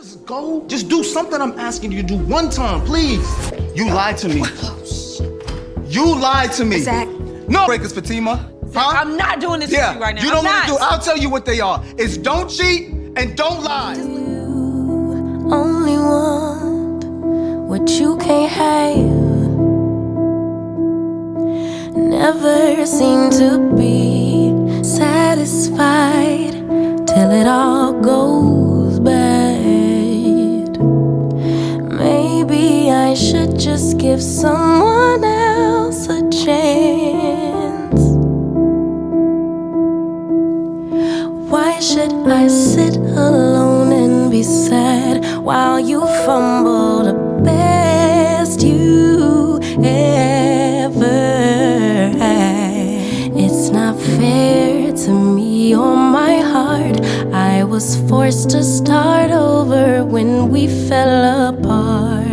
Just go. Just do something I'm asking you to do one time, please. You lied to me. You lied to me. Zach. No breakers, Fatima. Zach, huh? I'm not doing this with you right now. You don't want to do. I'll tell you what they are. It's don't cheat and don't lie. You only want what you can't have. Never seem to be satisfied till it all goes bad. Maybe I should just give someone else a chance. Why should I sit alone and be sad while you fumble the best you ever had? It's not fair to me or my heart. I was forced to start over when we fell apart.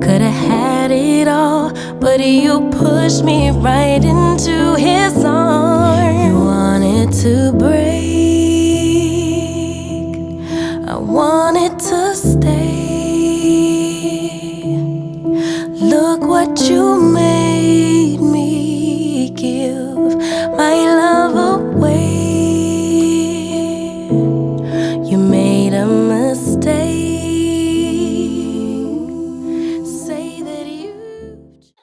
Could've had it all, but you pushed me right into his arms. You wanted to break, I wanted to stay. Look what you made me give my love away. You made a mistake.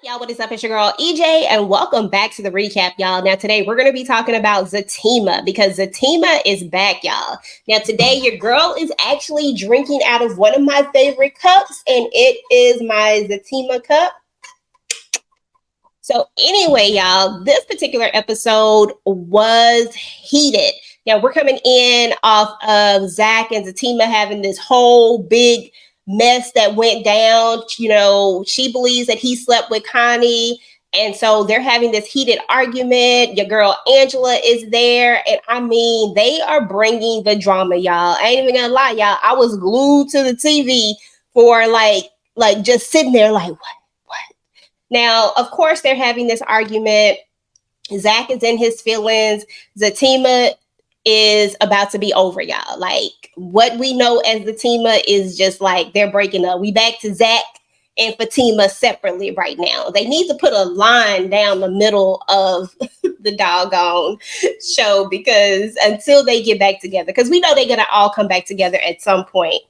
Y'all, what is up? It's your girl EJ, and welcome back to the recap, y'all. Now, today we're going to be talking about Zatima because Zatima is back, y'all. Now, today your girl is actually drinking out of one of my favorite cups, and it is my Zatima cup. So anyway, y'all, this particular episode was heated. Now, we're coming in off of Zach and Zatima having this whole big mess that went down. You know, she believes that he slept with Connie. And so they're having this heated argument. Your girl Angela is there. And I mean, they are bringing the drama, y'all. I ain't even gonna lie, y'all. I was glued to the TV for like just sitting there like, what? Now, of course, they're having this argument. Zach is in his feelings. Zatima is about to be over, y'all. Like, what we know as Zatima is just like they're breaking up. We back to Zach and Fatima separately right now. They need to put a line down the middle of the doggone show because until they get back together, because we know they're gonna all come back together at some point.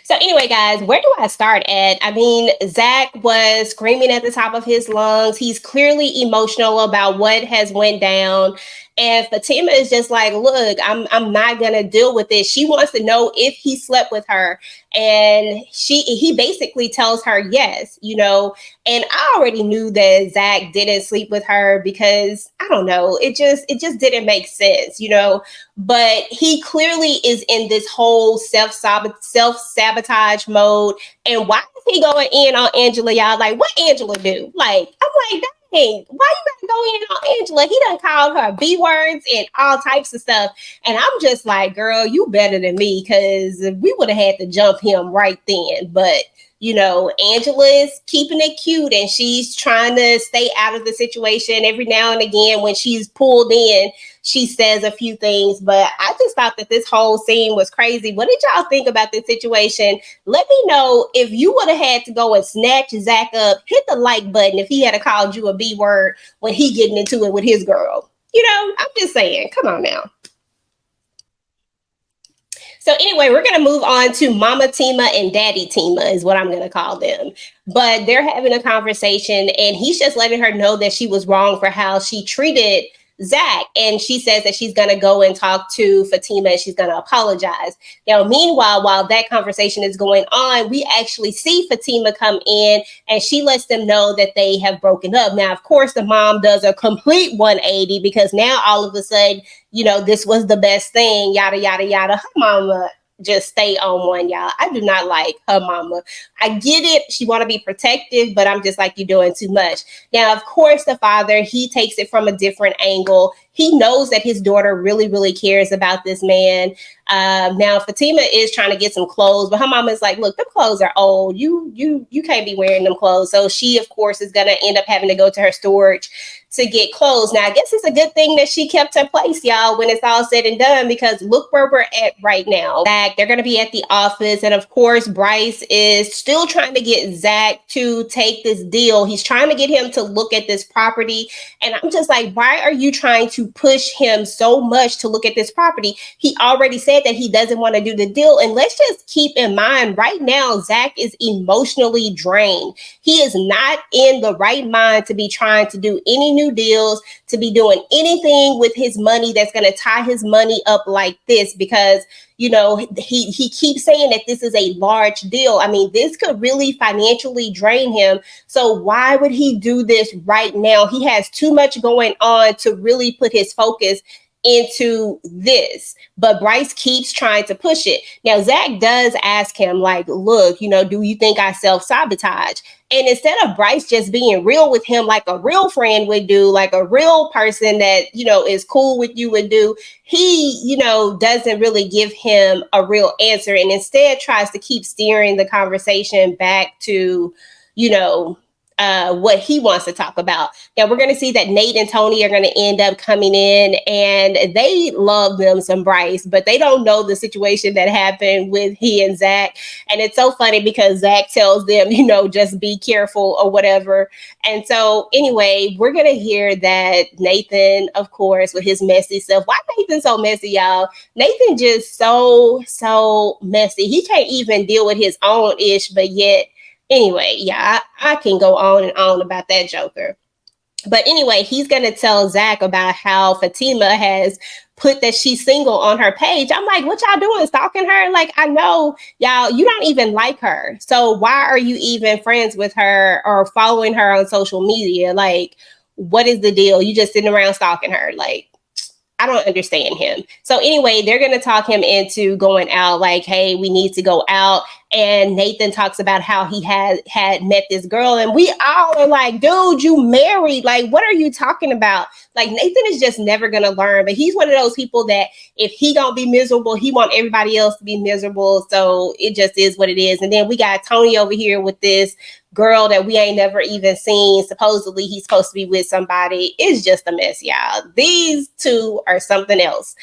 So anyway, guys, where do I start at? I mean, Zach was screaming at the top of his lungs. He's clearly emotional about what has went down. And Fatima is just like, look, I'm not going to deal with this. She wants to know if he slept with her. And he basically tells her yes, you know, and I already knew that Zach didn't sleep with her because I don't know, it just didn't make sense, you know, but he clearly is in this whole self-sabotage mode. And why is he going in on Angela, y'all? Like, what Angela do? Like, I'm like, dang, why you gotta go in on Angela? He done called her B words and all types of stuff. And I'm just like, girl, you better than me, because we would have had to jump him right then. But, you know, Angela is keeping it cute and she's trying to stay out of the situation. Every now and again, when she's pulled in, she says a few things, but I just thought that this whole scene was crazy. What did y'all think about this situation? Let me know if you would have had to go and snatch Zach up, hit the like button if he had called you a B word when he getting into it with his girl. You know, I'm just saying, come on now. So anyway, we're going to move on to Mama Tima and Daddy Tima is what I'm going to call them. But they're having a conversation and he's just letting her know that she was wrong for how she treated Zach, and she says that she's going to go and talk to Fatima and she's going to apologize. Now, meanwhile, while that conversation is going on, we actually see Fatima come in and she lets them know that they have broken up. Now, of course, the mom does a complete 180 because now all of a sudden, you know, this was the best thing, yada, yada, yada. Her mama just stay on one, y'all. I do not like her mama. I get it. She want to be protective, but I'm just like, you're doing too much. Now, of course, the father, he takes it from a different angle. He knows that his daughter really, really cares about this man. Now Fatima is trying to get some clothes, but her mama is like, look, them clothes are old. You can't be wearing them clothes. So she, of course, is going to end up having to go to her storage to get clothes. Now, I guess it's a good thing that she kept her place, y'all, when it's all said and done, because look where we're at right now. Zach, they're going to be at the office. And of course, Bryce is still trying to get Zach to take this deal. He's trying to get him to look at this property. And I'm just like, why are you trying to push him so much to look at this property? He already said that he doesn't want to do the deal. And let's just keep in mind right now, Zach is emotionally drained. He is not in the right mind to be trying to do any new deals, to be doing anything with his money that's going to tie his money up like this, because you know, he keeps saying that this is a large deal. I mean, this could really financially drain him. So why would he do this right now? He has too much going on to really put his focus into this, but Bryce keeps trying to push it. Now, Zach does ask him, like, look, you know, do you think I self-sabotage? And instead of Bryce just being real with him like a real friend would do, like a real person that, you know, is cool with you would do, he, you know, doesn't really give him a real answer, and instead tries to keep steering the conversation back to, you know, what he wants to talk about. Now we're going to see that Nate and Tony are going to end up coming in, and they love them some Bryce, but they don't know the situation that happened with he and Zach. And it's so funny because Zach tells them, you know, just be careful or whatever. And so anyway, we're going to hear that Nathan, of course, with his messy stuff. Why Nathan so messy, y'all? Nathan just so messy. He can't even deal with his own ish, but yet anyway, yeah, I can go on and on about that Joker. But anyway, he's going to tell Zach about how Fatima has put that she's single on her page. I'm like, what y'all doing? Stalking her? Like, I know y'all, you don't even like her. So why are you even friends with her or following her on social media? Like, what is the deal? You just sitting around stalking her? Like, I don't understand him. So anyway, they're going to talk him into going out, like, hey, we need to go out. And Nathan talks about how he had met this girl. And we all are like, dude, you married. Like, what are you talking about? Like, Nathan is just never going to learn. But he's one of those people that if he going to be miserable, he want everybody else to be miserable. So it just is what it is. And then we got Tony over here with this girl that we ain't never even seen. Supposedly he's supposed to be with somebody. It's just a mess, y'all. These two are something else.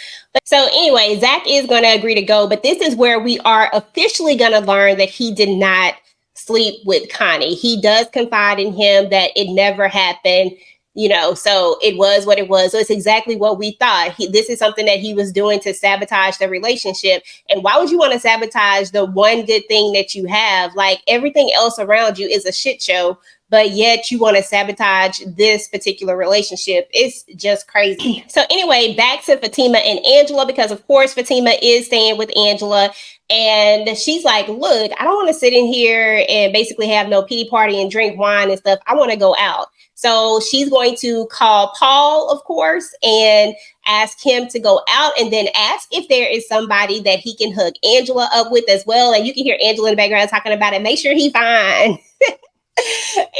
So anyway, Zach is going to agree to go, but this is where we are officially going to learn that he did not sleep with Connie. He does confide in him that it never happened. You know, so it was what it was. So it's exactly what we thought. This is something that he was doing to sabotage the relationship. And why would you want to sabotage the one good thing that you have? Like, everything else around you is a shit show, but yet you want to sabotage this particular relationship. It's just crazy. So anyway, back to Fatima and Angela, because of course Fatima is staying with Angela. And she's like, look, I don't want to sit in here and basically have no pity party and drink wine and stuff. I want to go out. So she's going to call Paul, of course, and ask him to go out, and then ask if there is somebody that he can hook Angela up with as well. And you can hear Angela in the background talking about it. Make sure he's fine.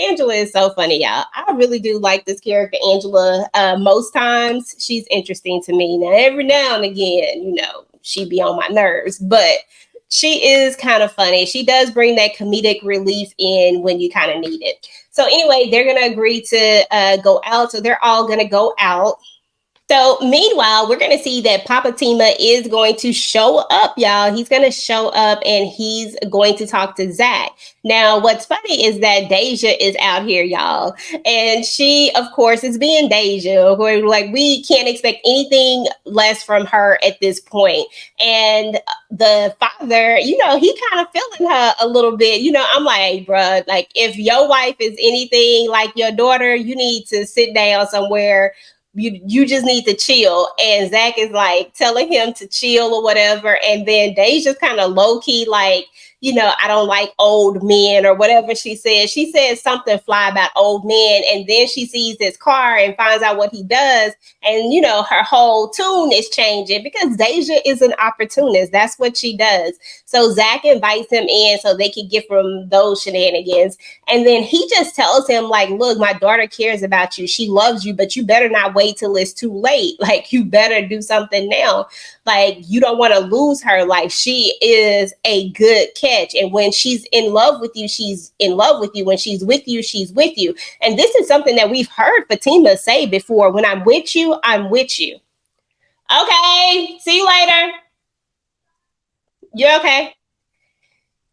Angela is so funny, y'all. I really do like this character, Angela. Most times she's interesting to me. Now, every now and again, you know, she be on my nerves, but she is kind of funny. She does bring that comedic relief in when you kind of need it. So anyway, they're going to agree to go out. So they're all going to go out. So meanwhile, we're going to see that Papa Tima is going to show up, y'all. He's going to show up and he's going to talk to Zach. Now, what's funny is that Deja is out here, y'all. And she, of course, is being Deja. Like, we can't expect anything less from her at this point. And the father, you know, he kind of feeling her a little bit. You know, I'm like, hey, bruh, like, if your wife is anything like your daughter, you need to sit down somewhere. You just need to chill. And Zach is like telling him to chill or whatever. And then Deja's kind of low key, like, you know, I don't like old men or whatever she said. She said something fly about old men. And then she sees this car and finds out what he does. And, you know, her whole tune is changing because Deja is an opportunist. That's what she does. So Zach invites him in so they can get from those shenanigans. And then he just tells him, like, look, my daughter cares about you. She loves you, but you better not wait till it's too late. Like, you better do something now. Like, you don't want to lose her. Like, she is a good catch. And when she's in love with you, she's in love with you. When she's with you, she's with you. And this is something that we've heard Fatima say before. When I'm with you, I'm with you. Okay, see you later. You're okay.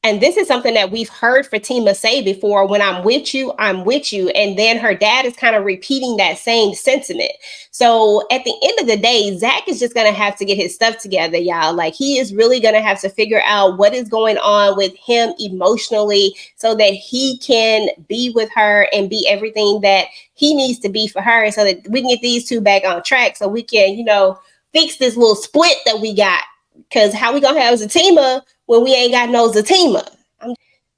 And this is something that we've heard Fatima say before. When I'm with you, I'm with you. And then her dad is kind of repeating that same sentiment. So at the end of the day, Zach is just going to have to get his stuff together, y'all. Like, he is really going to have to figure out what is going on with him emotionally so that he can be with her and be everything that he needs to be for her, so that we can get these two back on track, so we can, fix this little split that we got. Because how we gonna have Zatima when we ain't got no Zatima?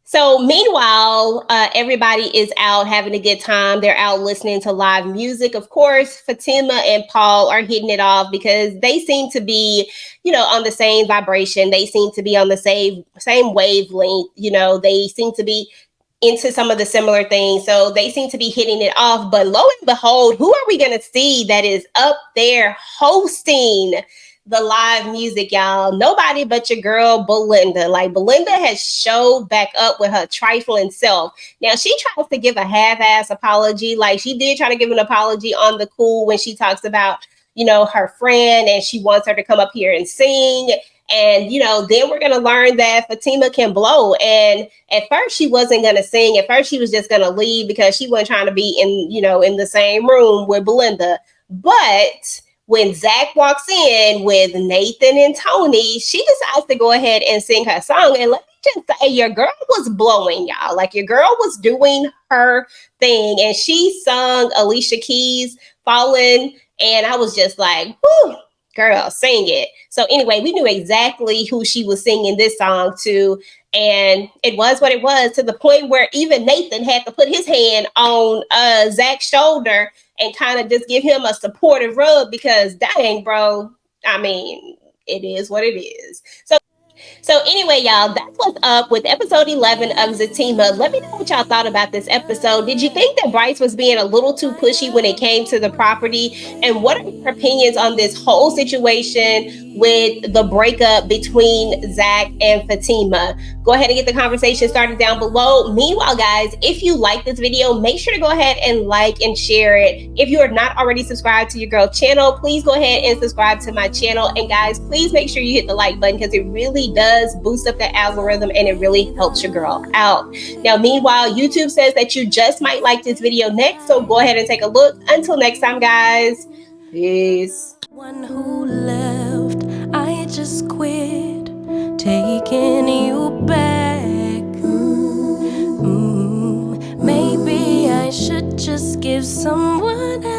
So meanwhile, everybody is out having a good time. They're out listening to live music. Of course, Fatima and Paul are hitting it off because they seem to be, on the same vibration. They seem to be on the same wavelength. They seem to be into some of the similar things. So they seem to be hitting it off. But lo and behold, who are we going to see that is up there hosting the live music, y'all? Nobody but your girl Belinda. Like, Belinda has showed back up with her trifling self. Now, she tries to give a half-ass apology. Like, she did try to give an apology on the cool when she talks about, her friend, and she wants her to come up here and sing. And, then we're going to learn that Fatima can blow. And at first she wasn't going to sing. At first she was just going to leave because she wasn't trying to be in the same room with Belinda. But when Zach walks in with Nathan and Tony, she decides to go ahead and sing her song. And let me just say, your girl was blowing, y'all. Like, your girl was doing her thing. And she sung Alicia Keys' Fallen. And I was just like, whoo, girl, sing it. So anyway, we knew exactly who she was singing this song to. And it was what it was, to the point where even Nathan had to put his hand on Zach's shoulder and kind of just give him a supportive rub, because dang, bro, I mean, it is what it is. So anyway, y'all, that's what's up with episode 11 of Zatima. Let me know what y'all thought about this episode. Did you think that Bryce was being a little too pushy when it came to the property? And what are your opinions on this whole situation with the breakup between Zach and Fatima? Go ahead and get the conversation started down below. Meanwhile, guys, if you like this video, make sure to go ahead and like and share it. If you are not already subscribed to your girl channel, please go ahead and subscribe to my channel. And guys, please make sure you hit the like button, because it really does boost up the algorithm and it really helps your girl out. Now, meanwhile, YouTube says that you just might like this video next, so go ahead and take a look. Until next time, guys, peace. One who left, I just quit taking you back. Maybe I should just give someone else